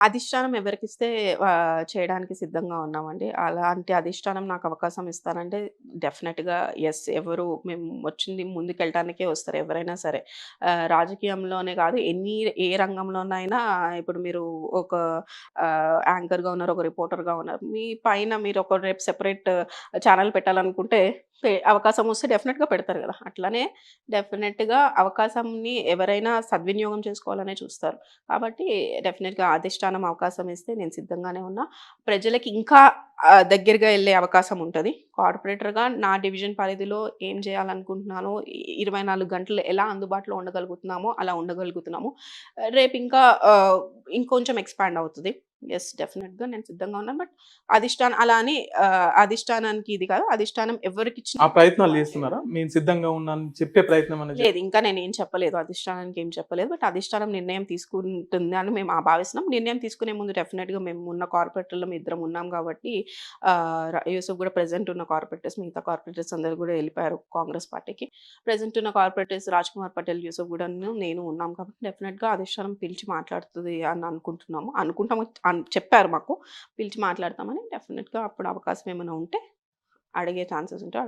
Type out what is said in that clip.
అధిష్టానం ఎవరికిస్తే చేయడానికి సిద్ధంగా ఉన్నామండి. అలాంటి అధిష్టానం నాకు అవకాశం ఇస్తారంటే డెఫినెట్‌గా యెస్. మేము వచ్చింది ముందుకెళ్ళటానికే వస్తారు ఎవరైనా సరే. రాజకీయంలోనే కాదు ఏ రంగంలోనైనా ఇప్పుడు మీరు ఒక యాంకర్‌గా ఉన్నారు, ఒక రిపోర్టర్‌గా ఉన్నారు. మీ పైన మీరు ఒక రేపు సెపరేట్ ఛానెల్ పెట్టాలనుకుంటే అవకాశం వస్తే డెఫినెట్‌గా పెడతారు గదా! అట్లనే డెఫినెట్‌గా అవకాశంని ఎవరైనా సద్వినియోగం చేసుకోవాలనే చూస్తారు. కాబట్టి డెఫినెట్‌గా అధిష్టానం అవకాశం ఇస్తే నేను సిద్ధంగానే ఉన్నా. ప్రజలకి ఇంకా దగ్గరగా ఎళ్ళే అవకాశం ఉంటది. కార్పొరేటర్‌గా నా డివిజన్ పరిధిలో ఏం చేయాలనుకుంటున్నానో 24 గంటలు ఎలా అందుబాటులో ఉండగలుగుతున్నామో అలా ఉండగలుగుతున్నాము. రేపు ఇంకా ఇంకొంచెం ఎక్స్‌పాండ్ అవుతది. యెస్. డెఫినెట్‌గా నేను సిద్ధంగా ఉన్నాను. బట్ అలా అని అధిష్టానానికి ఇది కాదు. అధిష్టానం ఎవరికిచ్చినా ఆ ప్రయత్నాలు జేస్తున్నారా? నేను సిద్ధంగా ఉన్నానని చెప్పే ప్రయత్నం అనేది లేదు. ఇంకా నేనేం చెప్పలేదు. అధిష్టానానికి ఏం చెప్పలేదు. బట్ అధిష్టానం నిర్ణయం తీసుకుంటుంది అని మేము భావిస్తున్నాం. నిర్ణయం తీసుకునే ముందు డెఫినిట్‌గా మేము ఉన్న కార్పొరేటర్‌లో ఇద్దరం ఉన్నాం కాబట్టి యూసుఫ్ గూడా ప్రెజెంట్ ఉన్న కార్పొరేటర్స్ మిగతా కార్పొరేటర్స్ అందరూ గూడా ఎళ్ళిపోయారు కాంగ్రెస్ పార్టీకి. ప్రెజెంట్ ఉన్న కార్పొరేటర్స్ రాజ్‌కుమార్ పటేల్, యూసుఫ్ గూడాను, నేను ఉన్నాం కాబట్టి డెఫినిట్‌గా అధిష్టానం పిలిచి మాట్లాడుతది అని అనుకుంటున్నాము. అనుకుంటాము చెప్పారు మాకు. పిలిచి మాట్లాడతామని డెఫినిట్‌గా అప్పుడు అవకాశం ఏమైనా ఉంటే అడిగే ఛాన్సెస్ ఉంటే